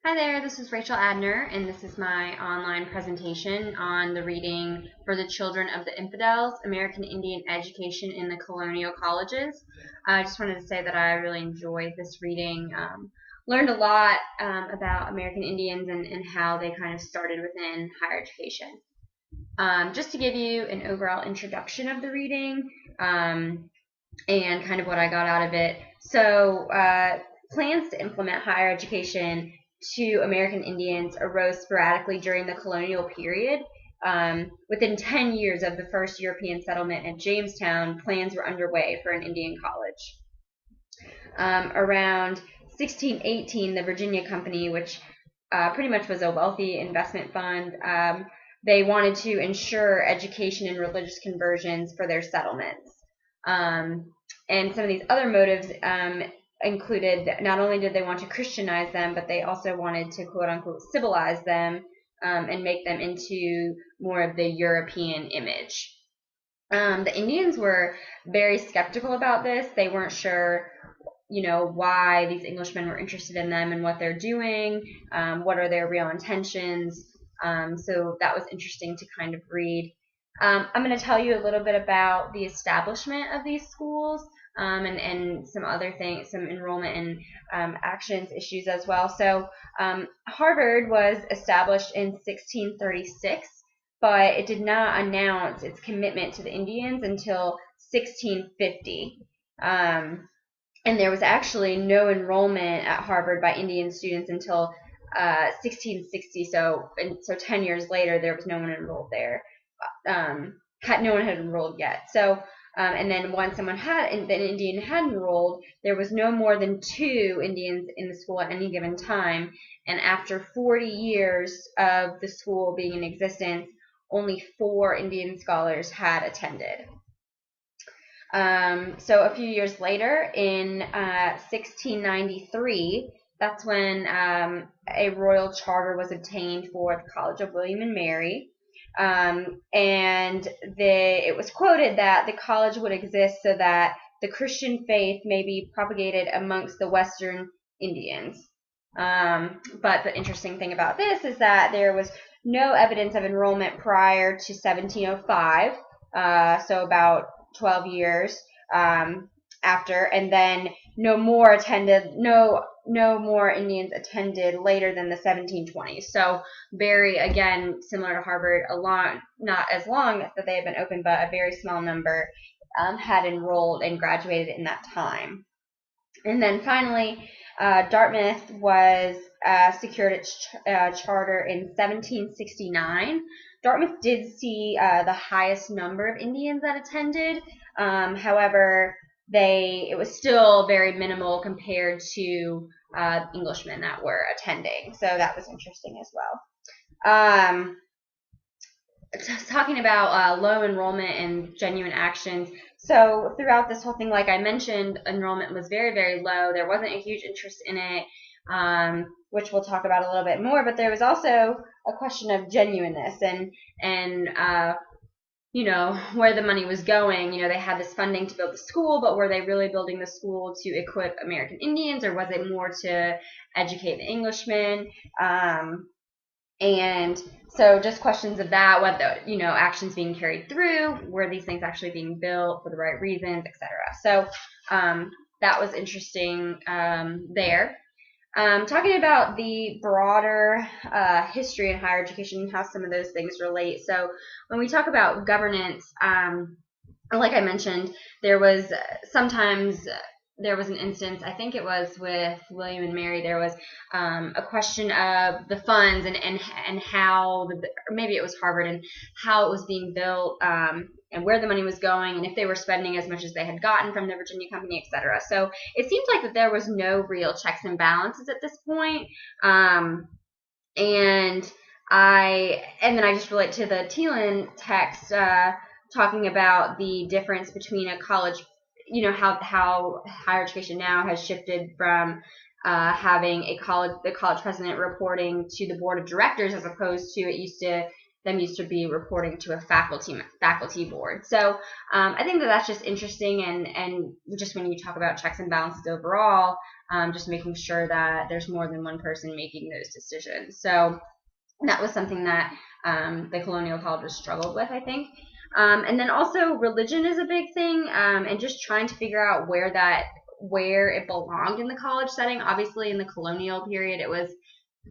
Hi there, this is Rachel Adner, and this is my online presentation on the reading for the children of the Infidels, American Indian Education in the Colonial Colleges. I just wanted to say that I really enjoyed this reading. Learned a lot about American Indians and how they kind of started within higher education. Just to give you an overall introduction of the reading and kind of what I got out of it. So, plans to implement higher education to American Indians arose sporadically during the colonial period. Within 10 years of the first European settlement at Jamestown, plans were underway for an Indian college. Around 1618, the Virginia Company, which pretty much was a wealthy investment fund, they wanted to ensure education and religious conversions for their settlements. And some of these other motives included that not only did they want to Christianize them, but they also wanted to quote unquote civilize them and make them into more of the European image. The Indians were very skeptical about this. They weren't sure, why these Englishmen were interested in them and what they're doing, what are their real intentions. So that was interesting to kind of read. I'm going to tell you a little bit about the establishment of these schools and some other things, some enrollment and actions issues as well. So Harvard was established in 1636, but it did not announce its commitment to the Indians until 1650. And there was actually no enrollment at Harvard by Indian students until 1660. So 10 years later, there was no one enrolled there. No one had enrolled yet. So, and then once an Indian had enrolled, there was no more than 2 Indians in the school at any given time. And after 40 years of the school being in existence, only 4 Indian scholars had attended. So a few years later, in 1693, that's when a royal charter was obtained for the College of William and Mary. And it was quoted that the college would exist so that the Christian faith may be propagated amongst the Western Indians. But the interesting thing about this is that there was no evidence of enrollment prior to 1705, so about 12 years after, and then no more Indians attended later than the 1720s. So very, again, similar to Harvard, not as long that they had been open, but a very small number had enrolled and graduated in that time. And then finally, Dartmouth was secured its charter in 1769. Dartmouth did see the highest number of Indians that attended. However, it was still very minimal compared to Englishmen that were attending. So that was interesting as well. Talking about low enrollment and genuine actions. So throughout this whole thing, like I mentioned, enrollment was very, very low. There wasn't a huge interest in it, which we'll talk about a little bit more. But there was also a question of genuineness and where the money was going. They had this funding to build the school, but were they really building the school to equip American Indians, or was it more to educate the Englishmen? And so just questions of that, whether, actions being carried through, were these things actually being built for the right reasons, etc. So that was interesting there. Talking about the broader history in higher education and how some of those things relate. So when we talk about governance, like I mentioned, there was an instance, I think it was with William and Mary, there was a question of the funds and how, or maybe it was Harvard, and how it was being built, and where the money was going, and if they were spending as much as they had gotten from the Virginia Company, etc. So it seems like that there was no real checks and balances at this point. And then I just relate to the Thielen text talking about the difference between a college, how higher education now has shifted from having the college president reporting to the board of directors, as opposed to used to be reporting to a faculty board. So I think that's just interesting, and just when you talk about checks and balances overall, just making sure that there's more than one person making those decisions. So that was something that the colonial colleges struggled with, I think. And then also religion is a big thing, and just trying to figure out where it belonged in the college setting. Obviously, in the colonial period,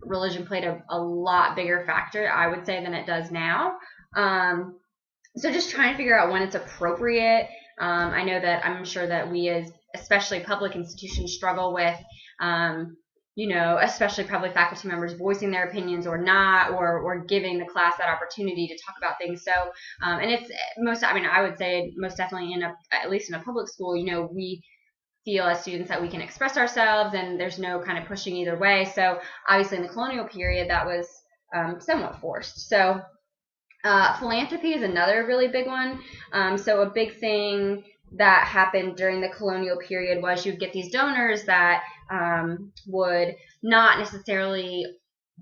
religion played a lot bigger factor, I would say, than it does now. So just trying to figure out when it's appropriate. I'm sure that we, as especially public institutions, struggle with especially probably faculty members voicing their opinions or not, or giving the class that opportunity to talk about things. So, and it's I would say most definitely at least in a public school, we feel as students that we can express ourselves and there's no kind of pushing either way. So obviously in the colonial period, that was somewhat forced. So philanthropy is another really big one. So a big thing that happened during the colonial period was you'd get these donors that would not necessarily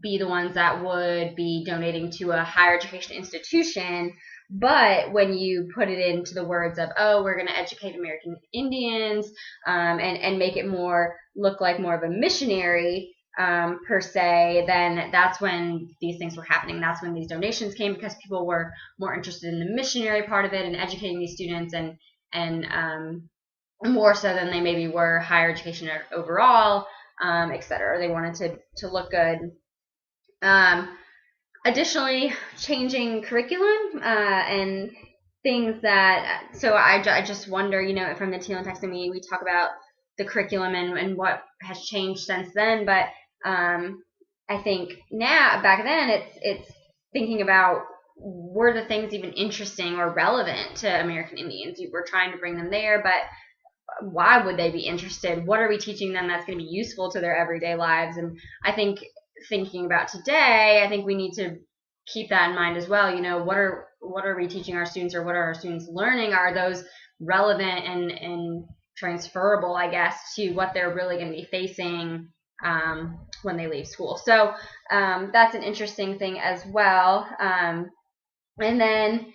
be the ones that would be donating to a higher education institution, but when you put it into the words of, oh, we're going to educate American Indians and make it look like more of a missionary per se, then that's when these things were happening. That's when these donations came, because people were more interested in the missionary part of it and educating these students and more so than they maybe were higher education overall, et cetera. They wanted to look good. Additionally, changing curriculum and things that, so I just wonder, from the Teal and Text, we talk about the curriculum and what has changed since then, but I think back then, it's thinking about, were the things even interesting or relevant to American Indians? We're trying to bring them there, but why would they be interested? What are we teaching them that's going to be useful to their everyday lives? And I think thinking about today, I think we need to keep that in mind as well. What are we teaching our students, or what are our students learning? Are those relevant and transferable, I guess, to what they're really going to be facing when they leave school? So that's an interesting thing as well. And then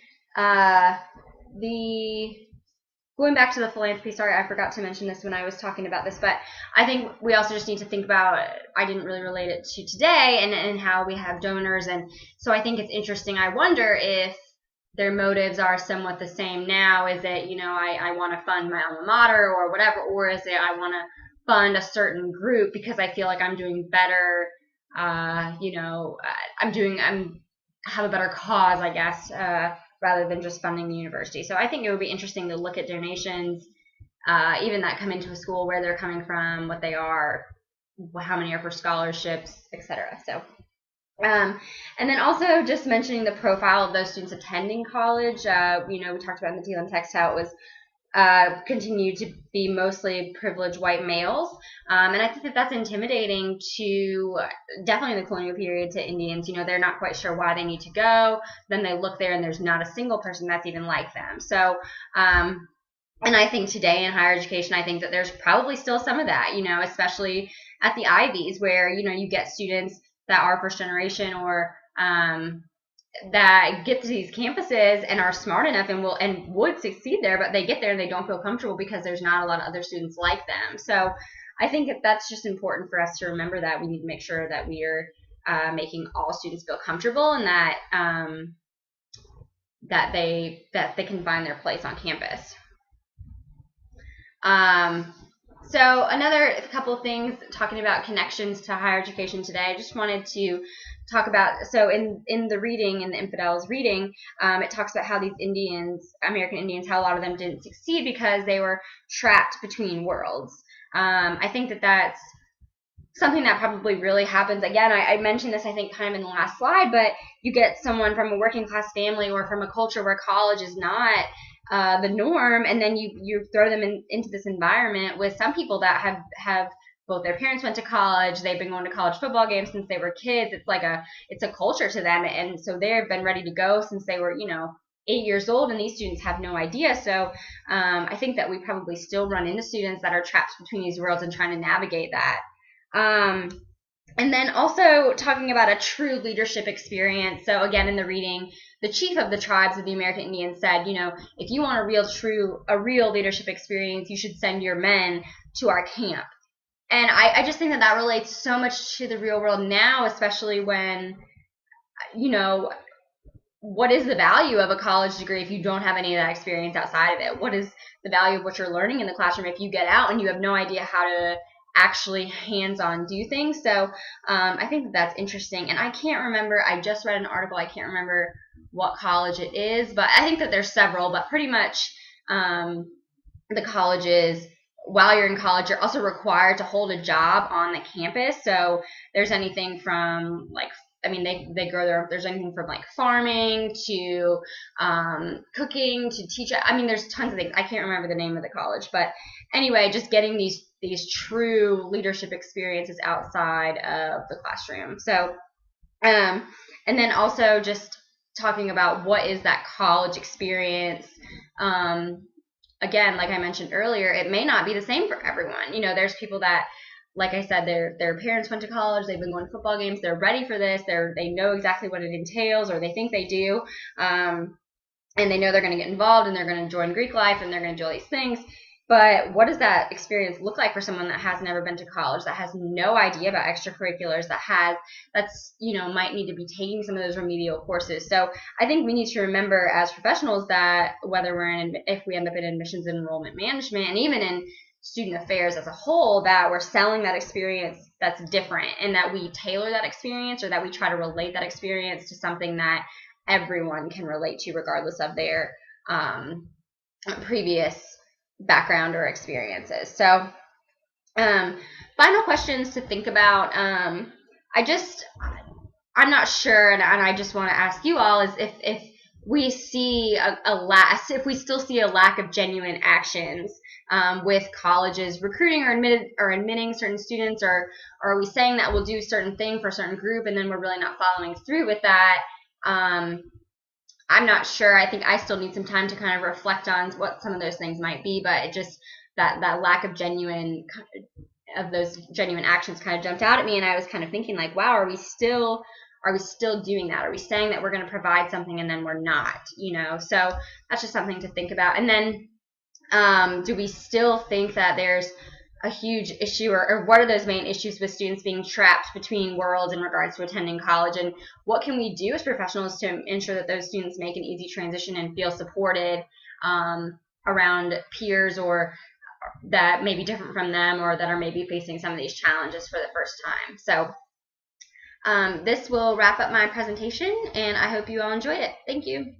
going back to the philanthropy, sorry, I forgot to mention this when I was talking about this, but I think we also just need to think about, I didn't really relate it to today, and how we have donors. And so I think it's interesting. I wonder if their motives are somewhat the same now. Is it, I want to fund my alma mater or whatever, or is it I want to fund a certain group because I feel like I'm doing better, have a better cause, I guess, rather than just funding the university. So I think it would be interesting to look at donations, even that come into a school, where they're coming from, what they are, how many are for scholarships, etc. So, and then also just mentioning the profile of those students attending college. We talked about in the Teal and Text how it was continue to be mostly privileged white males. And I think that that's intimidating to, definitely in the colonial period, to Indians. They're not quite sure why they need to go. Then they look there and there's not a single person that's even like them. So, and I think today in higher education, I think that there's probably still some of that, especially at the Ivies, where, you get students that are first generation or that get to these campuses and are smart enough and would succeed there, but they get there and they don't feel comfortable because there's not a lot of other students like them. So I think that's just important for us to remember, that we need to make sure that we are making all students feel comfortable, and that that they can find their place on campus. So another couple of things talking about connections to higher education today. I just wanted to talk about, so in the reading, in the Infidels reading, it talks about how these Indians, American Indians, how a lot of them didn't succeed because they were trapped between worlds. I think that that's something that probably really happens. Again, I mentioned this, I think, kind of in the last slide, but you get someone from a working class family or from a culture where college is not the norm, and then you throw them into this environment with some people that have both their parents went to college, they've been going to college football games since they were kids. It's a culture to them, and so they've been ready to go since they were 8 years old, and these students have no idea. So I think that we probably still run into students that are trapped between these worlds and trying to navigate that. And then also talking about a true leadership experience. So again, in the reading, the chief of the tribes of the American Indians said, if you want a real leadership experience, you should send your men to our camp. And I just think that that relates so much to the real world now, especially when, you know, what is the value of a college degree if you don't have any of that experience outside of it? What is the value of what you're learning in the classroom if you get out and you have no idea how to actually hands-on do things? So I think that that's interesting. And I can't remember, I just read an article, I can't remember what college it is, but I think that there's several, but pretty much the colleges, while you're in college, you're also required to hold a job on the campus. So there's anything from like, I mean, they grow there's anything from like farming to cooking to teach. I mean, there's tons of things. I can't remember the name of the college, but anyway, just getting these true leadership experiences outside of the classroom. So, and then also just talking about what is that college experience. Again, like I mentioned earlier, it may not be the same for everyone. You know, there's people that, like I said, their parents went to college, they've been going to football games, they're ready for this, they know exactly what it entails, or they think they do, and they know they're going to get involved, and they're going to join Greek life, and they're going to do all these things. But what does that experience look like for someone that has never been to college, that has no idea about extracurriculars, that's, you know, might need to be taking some of those remedial courses? So I think we need to remember as professionals that whether if we end up in admissions and enrollment management, and even in student affairs as a whole, that we're selling that experience that's different, and that we tailor that experience, or that we try to relate that experience to something that everyone can relate to regardless of their previous background or experiences. So final questions to think about. I'm not sure, and I just want to ask you all, is if we see if we still see a lack of genuine actions with colleges recruiting or admitting certain students, or are we saying that we'll do a certain thing for a certain group and then we're really not following through with that? I'm not sure. I think I still need some time to kind of reflect on what some of those things might be, but it just that lack of those genuine actions kind of jumped out at me, and I was kind of thinking like, wow, are we still doing that? Are we saying that we're going to provide something and then we're not? You know, so that's just something to think about. And then do we still think that there's a huge issue, or what are those main issues with students being trapped between worlds in regards to attending college, and what can we do as professionals to ensure that those students make an easy transition and feel supported around peers or that may be different from them, or that are maybe facing some of these challenges for the first time? So this will wrap up my presentation, and I hope you all enjoyed it. Thank you.